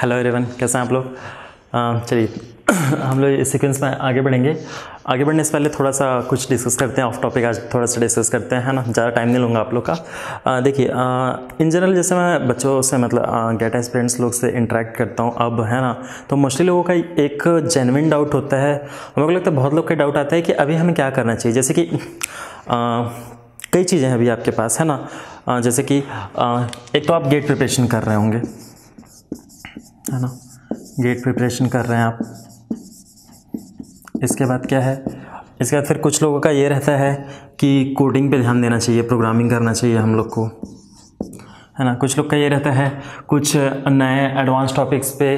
Hello everyone, कैसे हैं आप लोग। चलिए हम लोग इस सीक्वेंस में आगे बढ़ेंगे। आगे बढ़ने से पहले थोड़ा सा कुछ डिस्कस करते हैं, ऑफ टॉपिक आज थोड़ा सा डिस्कस करते हैं, है ना। ज़्यादा टाइम नहीं लूँगा आप लोग का। देखिए इन जनरल जैसे मैं बच्चों से मतलब गेट एस्पिरेंट्स लोग से इंटरेक्ट करता हूँ अब, है ना, तो मोस्टली लोगों का एक जेन्युइन डाउट होता है। मेरे को लगता है बहुत लोग का डाउट आता है कि अभी हमें क्या करना चाहिए। जैसे कि कई चीज़ें हैं अभी आपके पास, है ना। जैसे कि एक तो आप गेट प्रिपरेशन कर रहे होंगे, है ना, गेट प्रिपरेशन कर रहे हैं आप। इसके बाद क्या है, इसके बाद फिर कुछ लोगों का ये रहता है कि कोडिंग पे ध्यान देना चाहिए, प्रोग्रामिंग करना चाहिए हम लोग को, है ना। कुछ लोग का ये रहता है कुछ नए एडवांस टॉपिक्स पे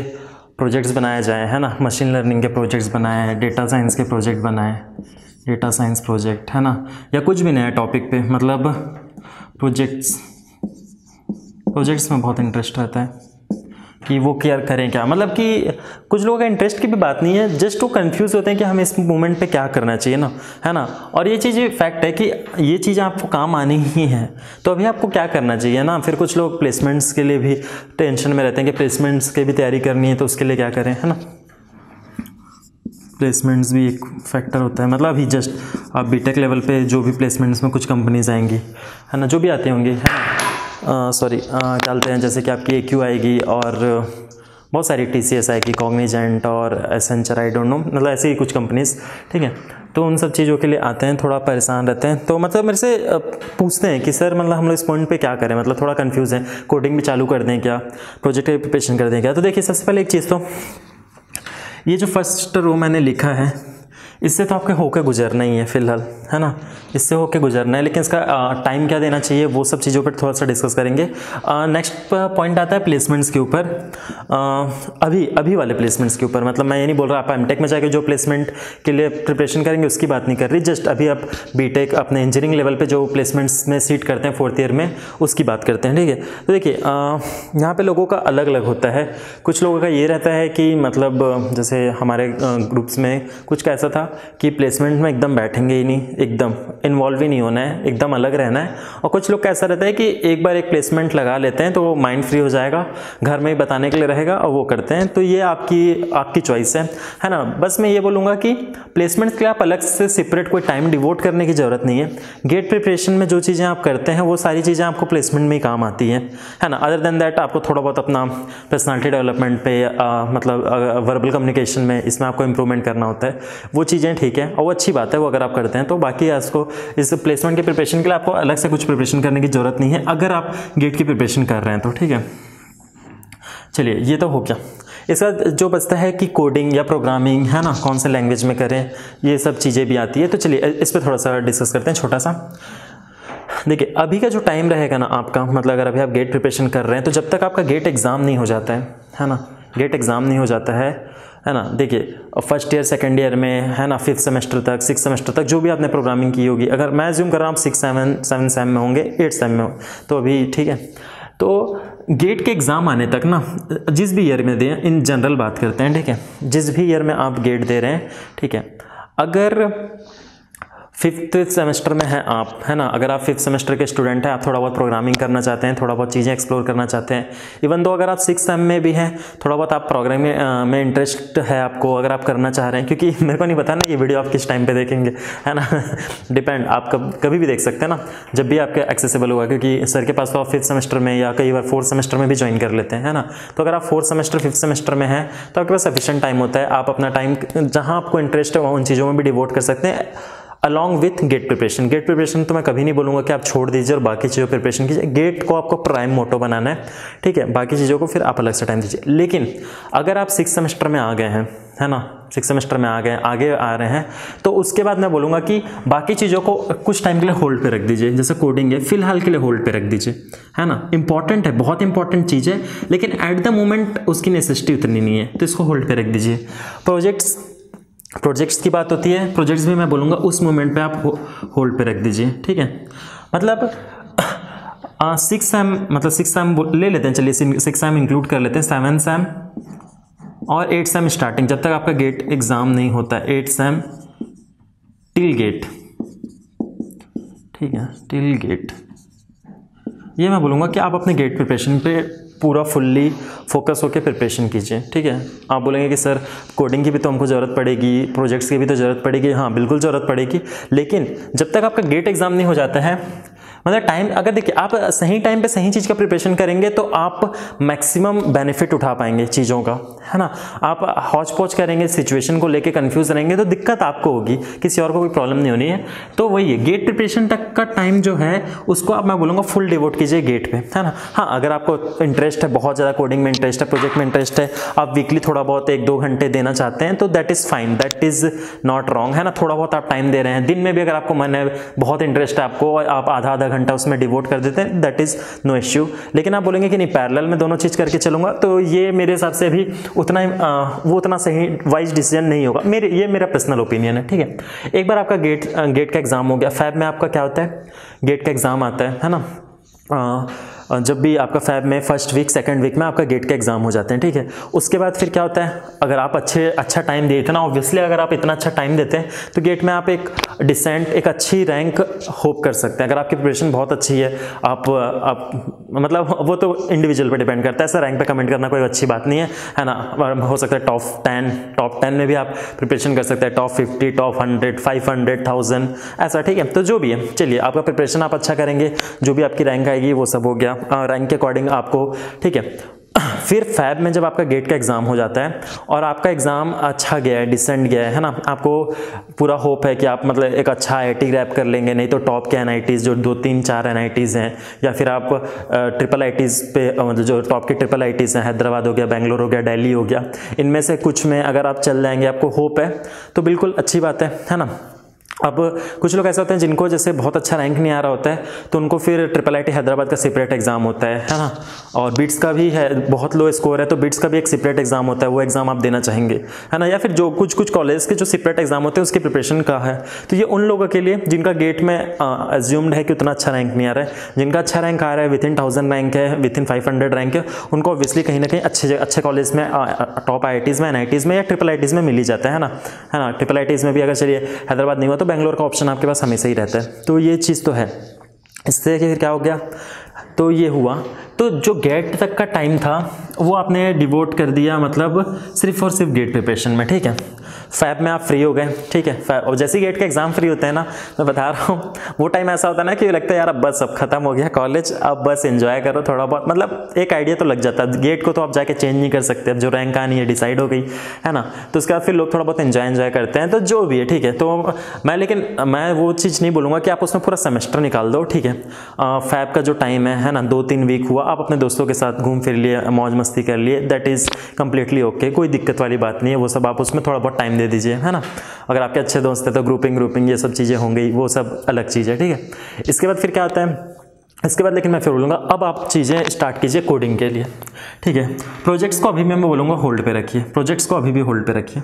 प्रोजेक्ट्स बनाए जाए, है ना, मशीन लर्निंग के प्रोजेक्ट्स बनाए, डेटा साइंस के प्रोजेक्ट बनाए, डेटा साइंस प्रोजेक्ट, है ना, या कुछ भी नया टॉपिक पे, मतलब प्रोजेक्ट्स में बहुत इंटरेस्ट रहता है कि वो क्या करें, क्या मतलब कि कुछ लोगों का इंटरेस्ट की भी बात नहीं है, जस्ट वो कंफ्यूज होते हैं कि हमें इस मोमेंट पे क्या करना चाहिए ना, है ना। और ये चीज़ फैक्ट है कि ये चीज़ आपको काम आनी ही है, तो अभी आपको क्या करना चाहिए ना। फिर कुछ लोग प्लेसमेंट्स के लिए भी टेंशन में रहते हैं कि प्लेसमेंट्स की भी तैयारी करनी है, तो उसके लिए क्या करें, है ना। प्लेसमेंट्स भी एक फैक्टर होता है, मतलब अभी जस्ट आप बीटेक लेवल पे जो भी प्लेसमेंट्स में कुछ कंपनीज आएंगी, है ना, जो भी आती होंगी, है ना, डालते हैं जैसे कि आपकी AQ आएगी और बहुत सारी TCS आएगी, कॉग्निजेंट और एसेंचर, आई डोंट नो, मतलब ऐसे ही कुछ कंपनीज, ठीक है। तो उन सब चीज़ों के लिए आते हैं, थोड़ा परेशान रहते हैं, तो मतलब मेरे से पूछते हैं कि सर मतलब हम लोग इस पॉइंट पे क्या करें, मतलब थोड़ा कंफ्यूज है, कोडिंग भी चालू कर दें क्या, प्रोजेक्ट की प्रिपरेशन कर दें क्या। तो देखिए सबसे पहले एक चीज़, तो ये जो फर्स्ट रो मैंने लिखा है इससे तो आपके होके गुजरना ही है फिलहाल, है ना, इससे होके गुजरना है, लेकिन इसका टाइम क्या देना चाहिए वो सब चीज़ों पर थोड़ा सा डिस्कस करेंगे। नेक्स्ट पॉइंट आता है प्लेसमेंट्स के ऊपर, अभी वाले प्लेसमेंट्स के ऊपर, मतलब मैं ये नहीं बोल रहा आप एमटेक में जाके जो प्लेसमेंट के लिए प्रिपरेशन करेंगे उसकी बात नहीं कर रही, जस्ट अभी आप बीटेक अपने इंजीनियरिंग लेवल पर जो प्लेसमेंट्स में सीट करते हैं 4th ईयर में, उसकी बात करते हैं, ठीक है। तो देखिए यहाँ पर लोगों का अलग अलग होता है। कुछ लोगों का ये रहता है कि मतलब जैसे हमारे ग्रुप्स में कुछ का ऐसा था कि प्लेसमेंट में एकदम बैठेंगे ही नहीं, एकदम इन्वॉल्व ही नहीं होना है, एकदम अलग रहना है। और कुछ लोग का ऐसा रहता है कि एक बार एक प्लेसमेंट लगा लेते हैं तो वो माइंड फ्री हो जाएगा, घर में ही बताने के लिए रहेगा और वो करते हैं। तो ये आपकी चॉइस है ना। बस मैं ये बोलूँगा कि प्लेसमेंट्स के लिए आप अलग से सेपरेट कोई टाइम डिवोट करने की ज़रूरत नहीं है। गेट प्रिपरेशन में जो चीज़ें आप करते हैं वो सारी चीज़ें आपको प्लेसमेंट में ही काम आती है ना। अदर देन दैट आपको थोड़ा बहुत अपना पर्सनालिटी डेवलपमेंट पे मतलब वर्बल कम्युनिकेशन में इसमें आपको इंप्रूवमेंट करना होता है, वो चीज़ें ठीक है और वो अच्छी बात है वो अगर आप करते हैं। तो बाकी इसको इस प्लेसमेंट के प्रिपरेशन के लिए आपको अलग से कुछ प्रिपरेशन करने की ज़रूरत नहीं है अगर आप गेट की प्रिपरेशन कर रहे हैं तो, ठीक है। चलिए ये तो हो गया। इसका जो बचता है कि कोडिंग या प्रोग्रामिंग, है ना, कौन से लैंग्वेज में करें, ये सब चीज़ें भी आती है। तो चलिए इस पर थोड़ा सा डिस्कस करते हैं छोटा सा। देखिए अभी का जो टाइम रहेगा ना आपका, मतलब अगर अभी आप गेट प्रिपरेशन कर रहे हैं तो जब तक आपका गेट एग्ज़ाम नहीं हो जाता है ना, गेट एग्ज़ाम नहीं हो जाता है ना। देखिए फर्स्ट ईयर सेकंड ईयर में, है ना, 5th सेमेस्टर तक 6th सेमेस्टर तक जो भी आपने प्रोग्रामिंग की होगी, अगर मैं एज्यूम कर रहा हूँ आप 6 7 सेम में होंगे, 8 सेम में हो तो अभी ठीक है। तो गेट के एग्ज़ाम आने तक ना जिस भी ईयर में दें, इन जनरल बात करते हैं, ठीक है, जिस भी ईयर में आप गेट दे रहे हैं, ठीक है, अगर 5th सेमेस्टर में है आप, है ना, अगर आप 5th सेमेस्टर के स्टूडेंट हैं, आप थोड़ा बहुत प्रोग्रामिंग करना चाहते हैं, थोड़ा बहुत चीज़ें एक्सप्लोर करना चाहते हैं, इवन दो अगर आप 6th सेम में भी हैं, थोड़ा बहुत आप प्रोग्रामिंग में इंटरेस्ट है आपको, अगर आप करना चाह रहे हैं, क्योंकि मेरे को नहीं पता ना ये वीडियो आप किस टाइम पे देखेंगे, है ना डिपेंड, आप कभी भी देख सकते हैं ना, जब भी आपके एक्सेसिबल होगा, क्योंकि सर के पास तो आप 5th सेमेस्टर में या कई बार 4th सेमेस्टर में भी ज्वाइन कर लेते हैं, है ना। तो अगर आप 4th सेमेस्टर 5th सेमेस्टर में हैं तो आपके पास सफिशिएंट टाइम होता है, आप अपना टाइम जहाँ आपको इंटरेस्ट है उन चीज़ों में भी डिवोट कर सकते हैं along with GATE preparation. GATE preparation तो मैं कभी नहीं बोलूँगा कि आप छोड़ दीजिए और बाकी चीज़ों प्रिपरेशन कीजिए, गेट को आपको प्राइम मोटो बनाना है, ठीक है, बाकी चीज़ों को फिर आप अलग से टाइम दीजिए। लेकिन अगर आप 6th सेमेस्टर में आ गए हैं, है ना, 6th सेमेस्टर में आ गए, आगे आ रहे हैं, तो उसके बाद मैं बोलूँगा कि बाकी चीज़ों को कुछ टाइम के लिए होल्ड पे रख दीजिए। जैसे कोडिंग है फिलहाल के लिए होल्ड पे रख दीजिए, है ना, इंपॉर्टेंट है, बहुत इंपॉर्टेंट चीज़ है, लेकिन एट द मोमेंट उसकी नेसेसिटी उतनी नहीं है, तो इसको होल्ड पे रख दीजिए। प्रोजेक्ट्स की बात होती है, प्रोजेक्ट्स भी मैं बोलूँगा उस मोमेंट पे आप होल्ड पे रख दीजिए, ठीक है। मतलब 6 सेम, मतलब 6 सेम ले लेते हैं, चलिए 6 सेम इंक्लूड कर लेते हैं, 7 सेम और 8 सेम स्टार्टिंग, जब तक आपका गेट एग्ज़ाम नहीं होता, 8 सेम टिल गेट, ठीक है, टिल गेट। ये मैं बोलूँगा कि आप अपने गेट प्रिपरेशन पे पूरा फुल्ली फोकस होकर प्रिपरेशन कीजिए, ठीक है। आप बोलेंगे कि सर कोडिंग की भी तो हमको ज़रूरत पड़ेगी, प्रोजेक्ट्स की भी तो ज़रूरत पड़ेगी। हाँ बिल्कुल ज़रूरत पड़ेगी, लेकिन जब तक आपका गेट एग्ज़ाम नहीं हो जाता है, मतलब टाइम, अगर देखिए आप सही टाइम पे सही चीज़ का प्रिपरेशन करेंगे तो आप मैक्सिमम बेनिफिट उठा पाएंगे चीज़ों का, है ना। आप हौच पौच करेंगे, सिचुएशन को लेके कंफ्यूज रहेंगे तो दिक्कत आपको होगी, किसी और को कोई प्रॉब्लम नहीं होनी है। तो वही है, गेट प्रिपरेशन तक का टाइम जो है उसको आप, मैं बोलूँगा फुल डिवोट कीजिए गेट पे, है ना। हाँ अगर आपको इंटरेस्ट है, बहुत ज़्यादा कोडिंग में इंटरेस्ट है, प्रोजेक्ट में इंटरेस्ट है, आप वीकली थोड़ा बहुत 1-2 घंटे देना चाहते हैं तो that is fine, that is not wrong, है ना। थोड़ा बहुत आप टाइम दे रहे हैं, दिन में भी अगर आपको मन है, बहुत इंटरेस्ट है आपको, आप आधा घंटा उसमें डिवोट कर देते हैं, दैट इज नो इश्यू। लेकिन आप बोलेंगे कि नहीं पैरेलल में दोनों चीज़ करके चलूंगा, तो ये मेरे हिसाब से भी उतना वो उतना सही वाइज डिसीजन नहीं होगा, ये मेरा पर्सनल ओपिनियन है, ठीक है। एक बार आपका गेट का एग्जाम हो गया, फैब में आपका क्या होता है, गेट का एग्जाम आता है ना। जब भी आपका फैब में फर्स्ट वीक सेकंड वीक में आपका गेट के एग्जाम हो जाते हैं, ठीक है। उसके बाद फिर क्या होता है, अगर आप अच्छा टाइम देते ना, ऑब्वियसली अगर आप इतना अच्छा टाइम देते हैं तो गेट में आप एक डिसेंट, एक अच्छी रैंक होप कर सकते हैं। अगर आपकी प्रिपरेशन बहुत अच्छी है, आप मतलब वो तो इंडिविजुअल पे डिपेंड करता है, ऐसा रैंक पे कमेंट करना कोई अच्छी बात नहीं है ना। हो सकता है टॉप 10 में भी आप प्रिपरेशन कर सकते हैं, टॉप 50, टॉप 100, 500, 1000 ऐसा, ठीक है। तो जो भी है, चलिए आपका प्रिपरेशन आप अच्छा करेंगे, जो भी आपकी रैंक आएगी वो सब हो गया रैंक के अकॉर्डिंग आपको, ठीक है। फिर फैब में जब आपका गेट का एग्ज़ाम हो जाता है और आपका एग्ज़ाम अच्छा गया है, डिसेंट गया है ना, आपको पूरा होप है कि आप मतलब एक अच्छा IIT रैप कर लेंगे, नहीं तो टॉप के NITs जो 2-3-4 NITs हैं, या फिर आप ट्रिपल IITs पे, मतलब जो टॉप के ट्रिपल IITs हैं, हैदराबाद हो गया, बेंगलोर हो गया, दिल्ली हो गया, इनमें से कुछ में अगर आप चल जाएंगे, आपको होप है, तो बिल्कुल अच्छी बात है ना। अब कुछ लोग ऐसे होते हैं जिनको जैसे बहुत अच्छा रैंक नहीं आ रहा होता है, तो उनको फिर ट्रिपल IIT हैदराबाद का सेपरेट एग्जाम होता है ना। और बीट्स का भी है, बहुत लो स्कोर है तो बीट्स का भी एक सेपरेट एग्जाम होता है, वो एग्जाम आप देना चाहेंगे, है ना। या फिर जो कुछ कॉलेज के जो सेपरेट एग्जाम होते हैं उसकी प्रिपरेशन का है, तो ये उन लोगों के लिए जिनका गेट में एज्यूम्ड है कि उतना अच्छा रैंक नहीं आ रहा है। जिनका अच्छा रैंक आ रहा है, विथिन 1000 रैंक है, विथिन 500 रैंक है, उनको ऑब्वियसली कहीं ना कहीं अच्छे कॉलेज में, टॉप IITs में, NITs में या ट्रिपल IITs में मिल ही जाता है ना। ट्रिपल IITs में भी अगर चलिए हैदराबाद नहीं हुआ तो बेंगलोर का ऑप्शन आपके पास हमेशा ही रहता है, तो ये चीज़ तो है। इससे फिर क्या हो गया, तो ये हुआ, तो जो गेट तक का टाइम था वो आपने डिवोट कर दिया, मतलब सिर्फ और सिर्फ गेट प्रिपरेशन में, ठीक है। फैब में आप फ्री हो गए, ठीक है। और जैसे ही गेट का एग्जाम फ्री होता है ना, मैं बता रहा हूँ वो टाइम ऐसा होता है ना कि लगता है यार अब बस अब खत्म हो गया कॉलेज, अब बस एंजॉय करो थोड़ा बहुत, मतलब एक आइडिया तो लग जाता है। गेट को तो आप जाके चेंज नहीं कर सकते, अब जो रैंक आनी है डिसाइड हो गई है ना, तो उसके बाद फिर लोग थोड़ा बहुत एंजॉय करते हैं, तो जो भी है ठीक है। तो मैं वो चीज़ नहीं बोलूँगा कि आप उसमें पूरा सेमेस्टर निकाल दो, ठीक है। फैब का जो टाइम है ना, 2-3 वीक हुआ, आप अपने दोस्तों के साथ घूम फिर लिए, मौज मस्ती कर लिए, दैट इज़ कम्प्लीटली ओके, कोई दिक्कत वाली बात नहीं है। वो सब आप उसमें थोड़ा बहुत टाइम दे दीजिए, है ना। अगर आपके अच्छे दोस्त हैं तो ग्रुपिंग ये सब चीज़ें होंगी, वो सब अलग चीज़ है, ठीक है। इसके बाद फिर क्या आता है, इसके बाद लेकिन मैं फिर बोलूँगा अब आप चीज़ें स्टार्ट कीजिए कोडिंग के लिए, ठीक है। प्रोजेक्ट्स को अभी मैं बोलूँगा होल्ड पे रखिए, प्रोजेक्ट्स को अभी भी होल्ड पे रखिए,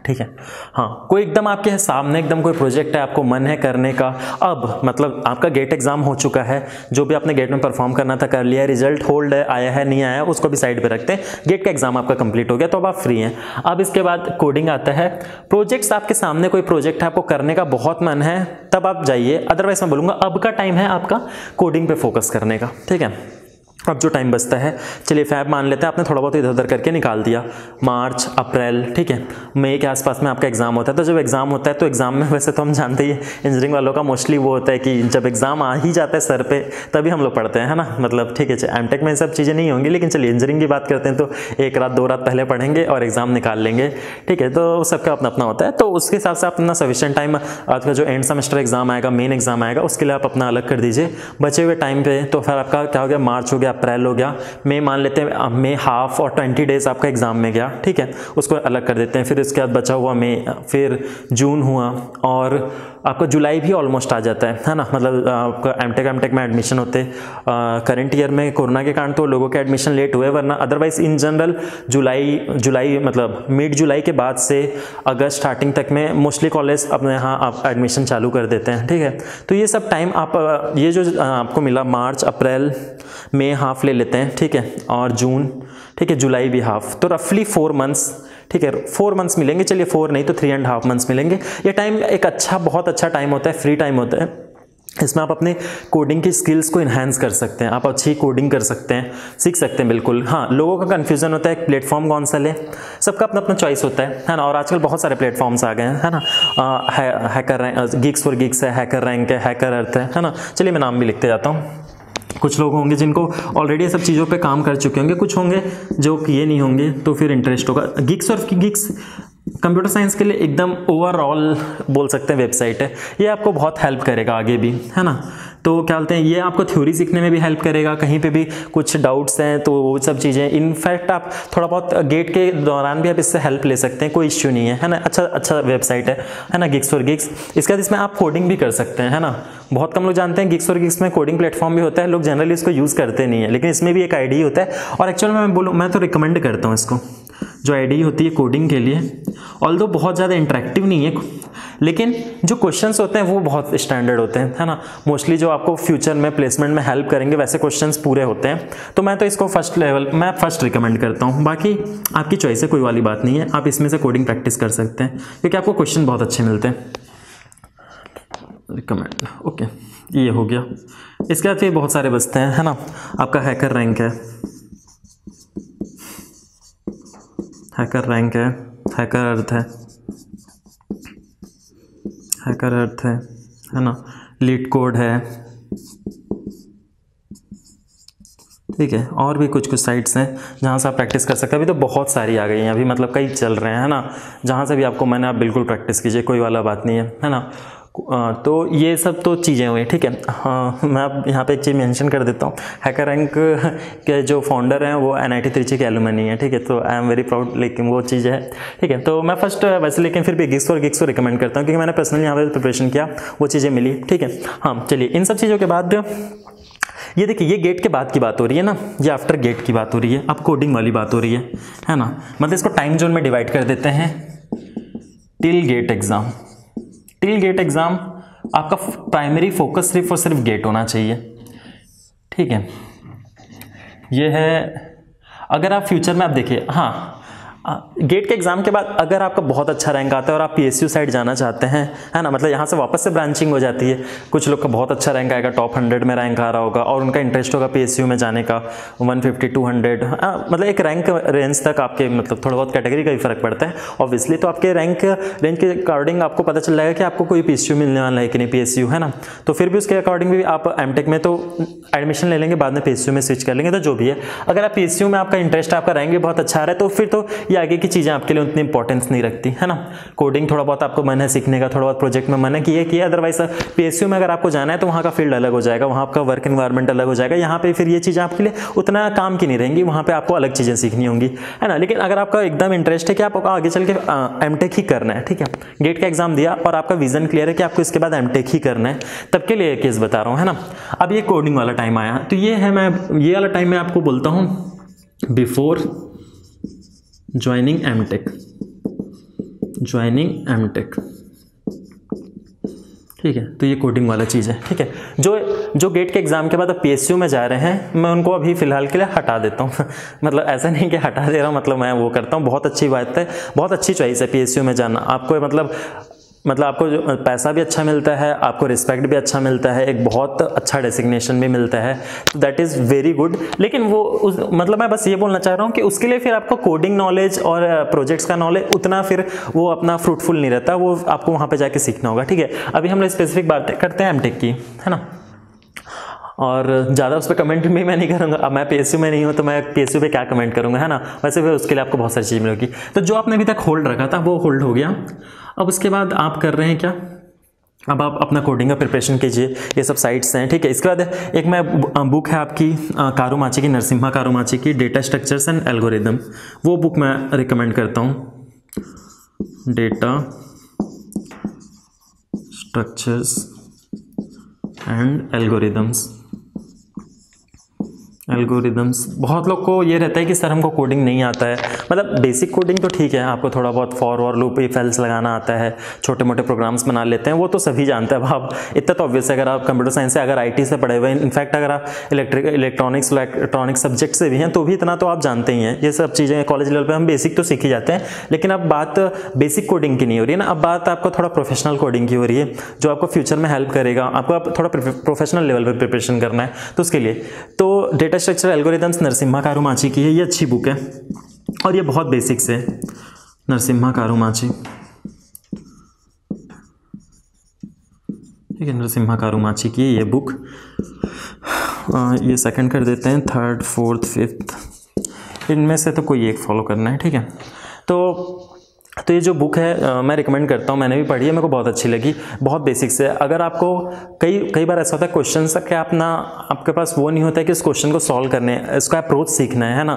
ठीक है। हाँ, कोई एकदम आपके सामने एकदम कोई प्रोजेक्ट है, आपको मन है करने का, अब मतलब आपका गेट एग्जाम हो चुका है, जो भी आपने गेट में परफॉर्म करना था कर लिया, रिजल्ट होल्ड है, आया है नहीं आया उसको भी साइड पे रखते हैं, गेट का एग्जाम आपका कंप्लीट हो गया, तो अब आप फ्री हैं। अब इसके बाद कोडिंग आता है, प्रोजेक्ट्स आपके सामने कोई प्रोजेक्ट है आपको करने का बहुत मन है, तब आप जाइए, अदरवाइज मैं बोलूँगा अब का टाइम है आपका कोडिंग पे फोकस करने का, ठीक है। अब जो टाइम बचता है, चलिए फैब मान लेते हैं आपने थोड़ा बहुत इधर उधर करके निकाल दिया, मार्च अप्रैल, ठीक है, मई के आसपास में आपका एग्जाम होता है। तो जब एग्जाम होता है तो एग्जाम में वैसे तो हम जानते ही इंजीनियरिंग वालों का मोस्टली वो होता है कि जब एग्जाम आ ही जाता है सर पे तभी हम लोग पढ़ते हैं, है ना, मतलब ठीक है। एमटेक में सब चीज़ें नहीं होंगी, लेकिन चलिए इंजीनियरिंग की बात करते हैं तो 1 रात 2 रात पहले पढ़ेंगे और एग्जाम निकाल लेंगे, ठीक है। तो सबका अपना अपना होता है, तो उसके हिसाब से आप अपना सफिशिएंट टाइम, आपका जो एंड सेमेस्टर एग्जाम आएगा, मेन एग्जाम आएगा, उसके लिए आप अपना अलग कर दीजिए बचे हुए टाइम पे। तो फिर आपका क्या हो गया, मार्च हो गया, अप्रैल हो गया, मई मान लेते हैं, मई हाफ और 20 डेज आपका एग्जाम में गया, ठीक है, उसको अलग कर देते हैं। फिर इसके बाद बचा हुआ मई, फिर जून हुआ और आपका जुलाई भी ऑलमोस्ट आ जाता है ना। मतलब आपका एमटेक में एडमिशन होते, करंट ईयर में कोरोना के कारण तो लोगों के एडमिशन लेट हुए, वरना अदरवाइज इन जनरल जुलाई मतलब मिड जुलाई के बाद से अगस्त स्टार्टिंग तक में मोस्टली कॉलेज अपने यहाँ आप एडमिशन चालू कर देते हैं, ठीक है। तो ये सब टाइम आप ये जो आपको मिला, मार्च अप्रैल मई हाफ ले लेते हैं, ठीक है, और जून, ठीक है, जुलाई भी हाफ, तो रफली 4 मंथ्स, ठीक है, 4 मंथ्स मिलेंगे, चलिए 4 नहीं तो 3.5 मंथ्स मिलेंगे। ये टाइम एक अच्छा, बहुत अच्छा टाइम होता है, फ्री टाइम होता है, इसमें आप अपने कोडिंग की स्किल्स को इन्हांस कर सकते हैं, आप अच्छी कोडिंग कर सकते हैं, सीख सकते हैं बिल्कुल। हाँ, लोगों का कन्फ्यूजन होता है प्लेटफॉर्म कौन सा ले, सबका अपना अपना चॉइस होता है ना। और आजकल बहुत सारे प्लेटफॉर्म्स आ गए हैं, है ना। Hacker rank, gigs for gigs है, हैकर रैंक है, हैकर अर्थ है ना। चलिए मैं नाम भी लिखते जाता हूँ। कुछ लोग होंगे जिनको ऑलरेडी ये सब चीज़ों पे काम कर चुके होंगे, कुछ होंगे जो किए नहीं होंगे, तो फिर इंटरेस्ट होगा। गिग्स और गिग्स कंप्यूटर साइंस के लिए एकदम ओवरऑल बोल सकते हैं वेबसाइट है, ये आपको बहुत हेल्प करेगा आगे भी, है ना। तो क्या बोलते हैं, ये आपको थ्योरी सीखने में भी हेल्प करेगा, कहीं पे भी कुछ डाउट्स हैं तो वो सब चीज़ें, इनफैक्ट आप थोड़ा बहुत गेट के दौरान भी आप इससे हेल्प ले सकते हैं, कोई इश्यू नहीं है ना। अच्छा वेबसाइट है ना, गिग्स फॉर गिग्स। इसके बाद इसमें आप कोडिंग भी कर सकते हैं, है ना। बहुत कम लोग जानते हैं गिग्स फॉर गिग्स में कोडिंग प्लेटफॉर्म भी होता है, लोग जनरली इसको यूज़ करते नहीं है, लेकिन इसमें भी एक आईडी होता है। और एक्चुअली मैं तो रिकमेंड करता हूँ इसको, जो आईडी होती है कोडिंग के लिए, ऑल्दो बहुत ज़्यादा इंटरेक्टिव नहीं है, लेकिन जो क्वेश्चंस होते हैं वो बहुत स्टैंडर्ड होते हैं, है ना। मोस्टली जो आपको फ्यूचर में प्लेसमेंट में हेल्प करेंगे वैसे क्वेश्चंस पूरे होते हैं। तो मैं तो इसको फर्स्ट रिकमेंड करता हूँ। बाकी आपकी चॉइस है, कोई वाली बात नहीं है, आप इसमें से कोडिंग प्रैक्टिस कर सकते हैं क्योंकि आपको क्वेश्चन बहुत अच्छे मिलते हैं। रिकमेंड, ओके, ये हो गया। इसके बाद फिर बहुत सारे बचते हैं, है ना। आपका हैकर रैंक है, हैकर रैंक है, हैकर अर्थ है ना। लीड कोड है, ठीक है। और भी कुछ साइट्स हैं जहाँ से आप प्रैक्टिस कर सकते हैं। अभी तो बहुत सारी आ गई हैं, अभी मतलब कई चल रहे हैं, है ना। जहाँ से भी आपको मैंने, आप बिल्कुल प्रैक्टिस कीजिए, कोई वाला बात नहीं है ना। तो ये सब तो चीज़ें हुई, ठीक है। मैं अब यहाँ पे एक चीज़ मेंशन कर देता हूँ, हैकर रैंक के जो फाउंडर हैं वो NIT त्रिची के एलुमनी है, ठीक है। तो आई एम वेरी प्राउड, लेकिन वो चीज़ है, ठीक है। तो मैं फर्स्ट वैसे, लेकिन फिर भी गिग्स को रिकमेंड करता हूँ क्योंकि मैंने पर्सनली यहाँ पे प्रिपरेशन किया, वो चीज़ें मिली, ठीक है। हाँ चलिए, इन सब चीज़ों के बाद ये देखिए, ये गेट के बाद की बात हो रही है ना, ये आफ्टर गेट की बात हो रही है, अब कोडिंग वाली बात हो रही है ना। मतलब इसको टाइम जोन में डिवाइड कर देते हैं। टिल गेट एग्जाम आपका प्राइमरी फोकस सिर्फ और सिर्फ गेट होना चाहिए, ठीक है। ये है, अगर आप फ्यूचर में आप देखिए, हाँ गेट के एग्जाम के बाद अगर आपका बहुत अच्छा रैंक आता है और आप PSU साइड जाना चाहते हैं, है ना, मतलब यहाँ से वापस से ब्रांचिंग हो जाती है। कुछ लोग का बहुत अच्छा रैंक आएगा, टॉप 100 में रैंक आ रहा होगा और उनका इंटरेस्ट होगा PSU में जाने का, 150 200, मतलब एक रैंक रेंज तक आपके, मतलब थोड़ा बहुत कैटेगरी का भी फर्क पड़ता है ऑब्वियसली। तो आपके रैंक रेंज के अकॉर्डिंग आपको पता चल जाएगा कि आपको कोई PSU मिलने वाला है कि नहीं, PSU, है ना। तो फिर भी उसके अकॉर्डिंग भी आप M.Tech में तो एडमिशन ले लेंगे, बाद में PSU में स्विच कर लेंगे, तो जो भी है। अगर आप PSU में आपका इंटरेस्ट, आपका रैंक भी बहुत अच्छा आ रहा है, तो फिर तो ये आगे की चीज़ें आपके लिए उतनी इंपॉर्टेंस नहीं रखती, है ना। कोडिंग थोड़ा बहुत आपको मन है सीखने का, थोड़ा बहुत प्रोजेक्ट में मन है किया, अदरवाइज PSU में अगर आपको जाना है तो वहाँ का फील्ड अलग हो जाएगा, वहाँ आपका वर्क एनवायरनमेंट अलग हो जाएगा। यहाँ पे फिर ये चीज़ें आपके लिए उतना काम की नहीं रहेंगी, वहाँ पे आपको अलग चीज़ें सीखनी होंगी, है ना। लेकिन अगर आपका एकदम इंटरेस्ट है कि आपको आगे चल के M.Tech ही करना है, ठीक है, गेट का एग्जाम दिया और आपका विजन क्लियर है कि आपको इसके बाद M.Tech ही करना है, तब के लिए केस बता रहा हूँ, है ना। अब ये कोडिंग वाला टाइम आया, तो ये है, मैं ये वाला टाइम मैं आपको बोलता हूँ बिफोर ज्वाइनिंग M.Tech, ठीक है। तो ये कोडिंग वाला चीज़ है, ठीक है। जो गेट के एग्जाम के बाद अब PSU में जा रहे हैं, मैं उनको अभी फिलहाल के लिए हटा देता हूँ मतलब ऐसा नहीं कि हटा दे रहा हूँ, मतलब मैं वो करता हूँ, बहुत अच्छी बात है, बहुत अच्छी चॉइस है PSU में जाना। आपको मतलब आपको जो पैसा भी अच्छा मिलता है, आपको रिस्पेक्ट भी अच्छा मिलता है, एक बहुत अच्छा डेसिग्नेशन भी मिलता है, तो दैट इज़ वेरी गुड। लेकिन वो मतलब मैं बस ये बोलना चाह रहा हूँ कि उसके लिए फिर आपको कोडिंग नॉलेज और प्रोजेक्ट्स का नॉलेज उतना फिर वो अपना फ्रूटफुल नहीं रहता, वो आपको वहाँ पे जाके सीखना होगा, ठीक है। अभी हम लोग स्पेसिफिक बातें करते हैं M.Tech की, है ना। और ज़्यादा उस पर कमेंट भी मैं नहीं करूँगा, अब मैं PSU में नहीं हूँ तो मैं PSU पे क्या कमेंट करूँगा, है ना। वैसे भी उसके लिए आपको बहुत सारी चीज़ मिलेगी। तो जो आपने अभी तक होल्ड रखा था वो होल्ड हो गया। अब उसके बाद आप कर रहे हैं क्या, अब आप अपना कोडिंग का प्रिपरेशन कीजिए, ये सब साइट्स हैं, ठीक है। इसके बाद एक मैं बुक है आपकी कारुमाची की, नरसिम्हा कारुमाची की, डेटा स्ट्रक्चर्स एंड एल्गोरिदम, वो बुक मैं रिकमेंड करता हूँ। Data structures and algorithms, algorithms, बहुत लोग को ये रहता है कि सर हमको कोडिंग नहीं आता है। मतलब बेसिक कोडिंग तो ठीक है, आपको थोड़ा बहुत फॉर और लूप इफ एल्स लगाना आता है, छोटे मोटे प्रोग्राम्स बना लेते हैं, वो तो सभी जानते हैं। अब आप इतना तो ऑब्वियस है, अगर आप कंप्यूटर साइंस से, अगर आईटी से पढ़े हुए हैं, इनफैक्ट अगर आप इलेक्ट्रॉनिक सब्जेक्ट से भी हैं तो भी इतना तो आप जानते ही हैं। ये सब चीज़ें कॉलेज लेवल पर हम बेसिक तो सीख ही जाते हैं, लेकिन अब बात बेसिक कोडिंग की नहीं हो रही है ना, अब बात आपको थोड़ा प्रोफेशनल कोडिंग की हो रही है, जो आपको फ्यूचर में हेल्प करेगा। आपको आप थोड़ा प्रोफेशनल लेवल पर प्रिपरेशन करना है, तो उसके लिए तो डेटा स्ट्रक्चर एल्गोरिदम्स नरसिम्हा कारुमाची की है, ये अच्छी बुक है और ये बहुत बेसिक्स है। नरसिम्हा कारुमाची, ठीक है, नरसिम्हा कारुमाची की ये बुक। ये सेकंड कर देते हैं, थर्ड फोर्थ फिफ्थ इनमें से तो कोई एक फॉलो करना है, ठीक है। तो ये जो बुक है मैं रिकमेंड करता हूँ, मैंने भी पढ़ी है, मेरे को बहुत अच्छी लगी, बहुत बेसिक्स है। अगर आपको कई बार ऐसा होता है क्वेश्चन का आपके पास वो नहीं होता है कि इस क्वेश्चन को सॉल्व करने, इसका अप्रोच सीखना है ना,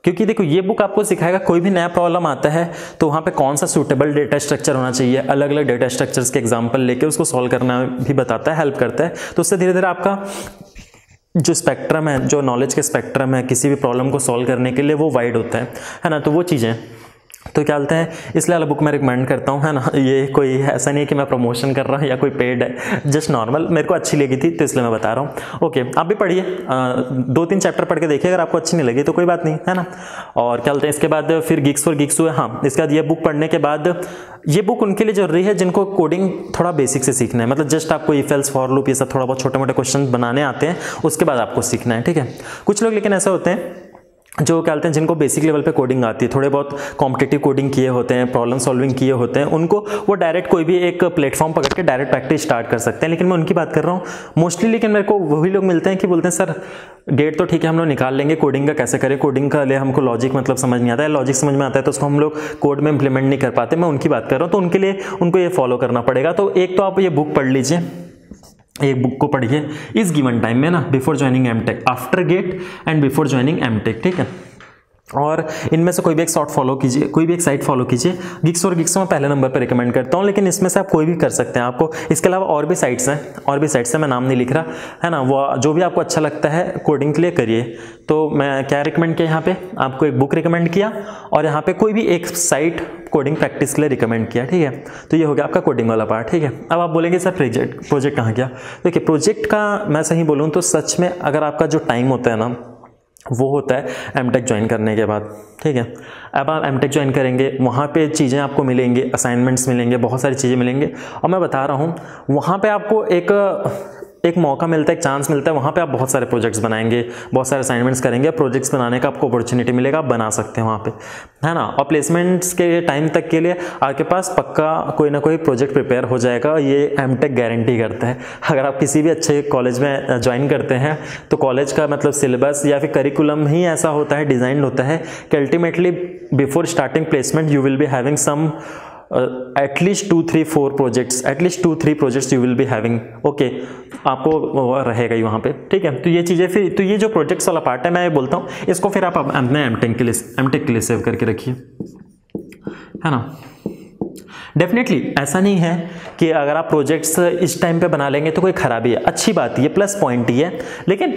क्योंकि देखो ये बुक आपको सिखाएगा कोई भी नया प्रॉब्लम आता है तो वहाँ पे कौन सा सूटेबल डेटा स्ट्रक्चर होना चाहिए, अलग अलग डेटा स्ट्रक्चर्स के एग्जांपल लेके उसको सॉल्व करना भी बताता है, हेल्प करता है। तो उससे धीरे धीरे आपका जो स्पेक्ट्रम है, जो नॉलेज के स्पेक्ट्रम है किसी भी प्रॉब्लम को सॉल्व करने के लिए, वो वाइड होता है ना। तो वो चीज़ें तो क्या बोलते हैं, इसलिए वाला बुक मैं रिकमेंड करता हूँ, है ना। ये कोई ऐसा नहीं है कि मैं प्रमोशन कर रहा हूँ या कोई पेड है, जस्ट नॉर्मल मेरे को अच्छी लगी थी तो इसलिए मैं बता रहा हूँ। ओके, आप भी पढ़िए, 2-3 चैप्टर पढ़ के देखिए, अगर आपको अच्छी नहीं लगी तो कोई बात नहीं, है ना। और क्या बोलते हैं, इसके बाद फिर गिग्स फॉर गिग्स हुए। हाँ, इसके बाद ये बुक पढ़ने के बाद, ये बुक उनके लिए जरूरी है जिनको कोडिंग थोड़ा बेसिक से सीखना है, मतलब जस्ट आपको इफ एल्स फॉर लूप ये सब थोड़ा बहुत छोटे मोटे क्वेश्चन बनाने आते हैं, उसके बाद आपको सीखना है, ठीक है। कुछ लोग लेकिन ऐसे होते हैं जो क्या बोलते हैं, जिनको बेसिक लेवल पे कोडिंग आती है, थोड़े बहुत कॉम्पिटिटिव कोडिंग किए होते हैं, प्रॉब्लम सॉल्विंग किए होते हैं, उनको वो डायरेक्ट कोई भी एक प्लेटफॉर्म पकड़ के डायरेक्ट प्रैक्टिस स्टार्ट कर सकते हैं। लेकिन मैं उनकी बात कर रहा हूँ मोस्टली। लेकिन मेरे को वही लोग मिलते हैं कि बोलते हैं सर गेट तो ठीक है हम लोग निकाल लेंगे, कोडिंग का कैसे करें, कोडिंग का लिए हमको लॉजिक मतलब समझ नहीं आता है, लॉजिक समझ में आता है तो उसको हम लोग कोड में इंप्लीमेंट नहीं कर पाते। मैं उनकी बात कर रहा हूँ, तो उनके लिए उनको ये फॉलो करना पड़ेगा। तो एक तो आप ये बुक पढ़ लीजिए, एक बुक को पढ़िए इस गिवन टाइम में ना, before joining MTech, after GATE and before joining MTech, ठीक है। और इनमें से कोई भी एक साइट फॉलो कीजिए, कोई भी एक साइट फॉलो कीजिए। गिग्स और गिग्स मैं पहले नंबर पर रिकमेंड करता हूँ, लेकिन इसमें से आप कोई भी कर सकते हैं। आपको इसके अलावा और भी साइट्स हैं, मैं नाम नहीं लिख रहा, है ना। वो जो भी आपको अच्छा लगता है कोडिंग के लिए करिए। तो मैं क्या रिकमेंड किया यहाँ पे, आपको एक बुक रिकमेंड किया और यहाँ पे कोई भी एक साइट कोडिंग प्रैक्टिस के लिए रिकमेंड किया, ठीक है। तो ये हो गया आपका कोडिंग वाला पार्ट, ठीक है। अब आप बोलेंगे सर प्रोजेक्ट कहाँ गया। देखिए प्रोजेक्ट का मैं सही बोलूँ तो सच में अगर आपका जो टाइम होता है ना, वो होता है एमटेक ज्वाइन करने के बाद, ठीक है। अब आप एमटेक ज्वाइन करेंगे, वहाँ पे चीज़ें आपको मिलेंगी, असाइनमेंट्स मिलेंगे, बहुत सारी चीज़ें मिलेंगे। और मैं बता रहा हूँ वहाँ पे आपको एक मौका मिलता है, एक चांस मिलता है, वहाँ पे आप बहुत सारे प्रोजेक्ट्स बनाएंगे, बहुत सारे असाइनमेंट्स करेंगे, प्रोजेक्ट्स बनाने का आपको अपॉर्चुनिटी मिलेगा, आप बना सकते हैं वहाँ पे, है ना। और प्लेसमेंट्स के टाइम तक के लिए आपके पास पक्का कोई ना कोई प्रोजेक्ट प्रिपेयर हो जाएगा, ये एमटेक गारंटी करता है। अगर आप किसी भी अच्छे कॉलेज में ज्वाइन करते हैं तो कॉलेज का मतलब सिलेबस या फिर करिकुलम ही ऐसा होता है, डिज़ाइन होता है कि ultimately before starting placement you will be having some at least 2-3-4 projects you will be having, okay, आपको रहेगा ही वहाँ पे, ठीक है। तो ये चीज़ें फिर, तो ये जो प्रोजेक्ट्स वाला पार्ट है मैं बोलता हूँ, इसको फिर आप अपने एमटेक के लिए सेव करके रखिए, है ना। डेफिनेटली ऐसा नहीं है कि अगर आप प्रोजेक्ट्स इस टाइम पे बना लेंगे तो कोई खराबी है, अच्छी बात है, प्लस पॉइंट ही है। लेकिन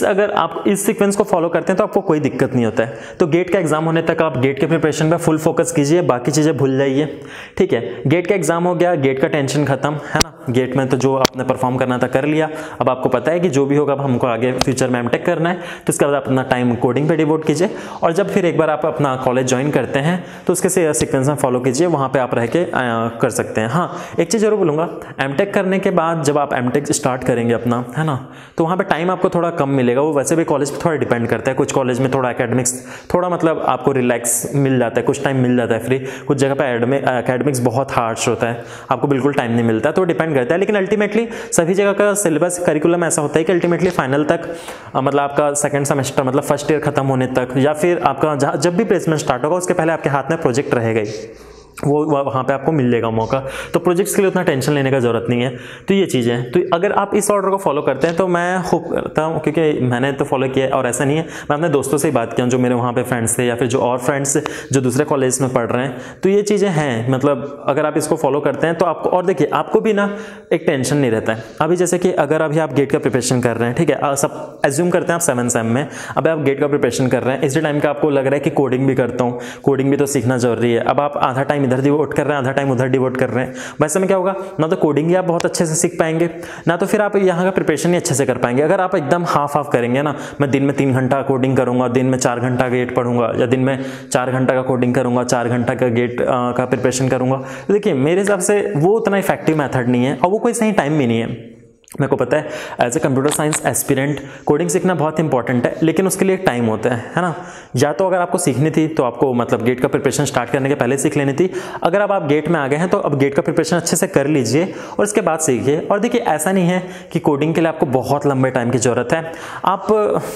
अगर आप इस सीक्वेंस को फॉलो करते हैं तो आपको कोई दिक्कत नहीं होता है। तो गेट का एग्जाम होने तक आप गेट के प्रिपरेशन पे फुल फोकस कीजिए, बाकी चीज़ें भूल जाइए, ठीक है। गेट का एग्जाम हो गया, गेट का टेंशन खत्म, है ना। गेट में तो जो आपने परफॉर्म करना था कर लिया, अब आपको पता है कि जो भी होगा अब हमको आगे फ्यूचर में एमटेक करना है, तो इसके बाद आप अपना टाइम कोडिंग पे डिवोट कीजिए। और जब फिर एक बार आप अपना कॉलेज ज्वाइन करते हैं तो उसके सीक्वेंस में फॉलो कीजिए, वहाँ पे आप रह के कर सकते हैं। हाँ, एक चीज़ जरूर बोलूँगा, एमटेक करने के बाद जब आप एमटेक स्टार्ट करेंगे अपना, है ना, तो वहाँ पे टाइम आपको थोड़ा कम मिलेगा। वो वैसे भी कॉलेज पे थोड़ा डिपेंड करता है, कुछ कॉलेज में थोड़ा एकेडमिक्स थोड़ा मतलब आपको रिलैक्स मिल जाता है, कुछ टाइम मिल जाता है फ्री, कुछ जगह पे एकेडमिक्स बहुत हार्श होता है, आपको बिल्कुल टाइम नहीं मिलता, तो डिपेंड करता है। लेकिन अल्टीमेटली सभी जगह का सिलेबस करिकुलम ऐसा होता है कि अल्टीमेटली फाइनल तक मतलब आपका सेकंड सेमेस्टर मतलब फर्स्ट ईयर खत्म होने तक, या फिर आपका जब भी प्लेसमेंट स्टार्ट होगा उसके पहले आपके हाथ में प्रोजेक्ट रहेगा ही, वो वहाँ पे आपको मिल जाएगा मौका। तो प्रोजेक्ट्स के लिए उतना टेंशन लेने का ज़रूरत नहीं है। तो ये चीज़ें हैं। तो अगर आप इस ऑर्डर को फॉलो करते हैं तो मैं होप करता हूँ, क्योंकि मैंने तो फॉलो किया है और ऐसा नहीं है, मैं अपने दोस्तों से ही बात किया जो मेरे वहाँ पे फ्रेंड्स थे या फिर जो और फ्रेंड्स जो दूसरे कॉलेज में पढ़ रहे हैं। तो ये चीज़ें हैं, मतलब अगर आप इसको फॉलो करते हैं तो आपको, और देखिए आपको भी ना एक टेंशन नहीं रहता है। अभी जैसे कि अगर अभी आप गेट का प्रिपरेशन कर रहे हैं, ठीक है, सब एज्यूम करते हैं आप 7 सेम में, अब आप गेट का प्रिपरेशन कर रहे हैं, इसी टाइम का आपको लग रहा है कि कोडिंग भी करता हूँ, कोडिंग भी तो सीखना जरूरी है। अब आप आधा टाइम इधर डिवोट कर रहे हैं, आधा टाइम उधर डिवोट कर रहे हैं। वैसे में क्या होगा, ना तो कोडिंग ही आप बहुत अच्छे से सीख पाएंगे, ना तो फिर आप यहाँ का प्रिपरेशन ही अच्छे से कर पाएंगे। अगर आप एकदम हाफ करेंगे ना, मैं दिन में 3 घंटा कोडिंग करूंगा, दिन में 4 घंटा गेट पढ़ूंगा, या दिन में 4 घंटा का कोडिंग करूंगा, 4 घंटा का गेट का प्रिपरेशन करूंगा, तो देखिए मेरे हिसाब से वो उतना इफेक्टिव मेथड नहीं है और वो कोई सही टाइम भी नहीं है। मेरे को पता है as a computer science aspirant coding सीखना बहुत इंपॉर्टेंट है, लेकिन उसके लिए एक टाइम होता है ना। या तो अगर आपको सीखनी थी तो आपको मतलब गेट का प्रिपरेशन स्टार्ट करने के पहले सीख लेनी थी। अगर आप गेट में आ गए हैं तो अब गेट का प्रिपरेशन अच्छे से कर लीजिए और इसके बाद सीखिए। और देखिए ऐसा नहीं है कि कोडिंग के लिए आपको बहुत लंबे टाइम की ज़रूरत है। आप,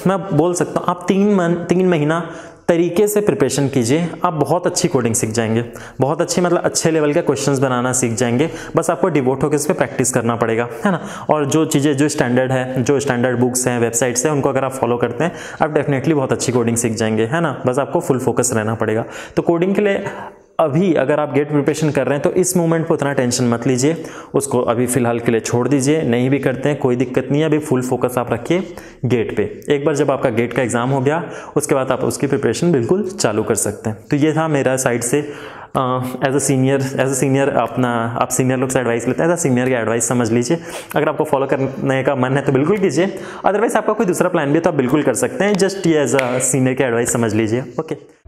मैं बोल सकता हूँ, आप 3 महीना तरीके से प्रिपरेशन कीजिए, आप बहुत अच्छी कोडिंग सीख जाएंगे, बहुत अच्छी मतलब अच्छे लेवल के क्वेश्चंस बनाना सीख जाएंगे। बस आपको डिवोट होकर इस पर प्रैक्टिस करना पड़ेगा, है ना। और जो चीज़ें जो स्टैंडर्ड है, जो स्टैंडर्ड बुक्स हैं, वेबसाइट्स हैं, उनको अगर आप फॉलो करते हैं आप डेफिनेटली बहुत अच्छी कोडिंग सीख जाएंगे, है ना। बस आपको फुल फोकस रहना पड़ेगा। तो कोडिंग के लिए अभी अगर आप गेट प्रिपरेशन कर रहे हैं तो इस मोमेंट पर उतना टेंशन मत लीजिए, उसको अभी फिलहाल के लिए छोड़ दीजिए। नहीं भी करते हैं कोई दिक्कत नहीं है, अभी फुल फोकस आप रखिए गेट पे। एक बार जब आपका गेट का एग्जाम हो गया उसके बाद आप उसकी प्रिपरेशन बिल्कुल चालू कर सकते हैं। तो ये था मेरा साइड से एज अ सीनियर अपना, आप सीनियर लोग से एडवाइस लेते हैं, एज अ सीनियर की एडवाइस समझ लीजिए। अगर आपको फॉलो करने का मन है तो बिल्कुल कीजिए, अदरवाइज आपका कोई दूसरा प्लान भी है तो आप बिल्कुल कर सकते हैं। जस्ट ये एज अ सीनियर की एडवाइस समझ लीजिए। ओके।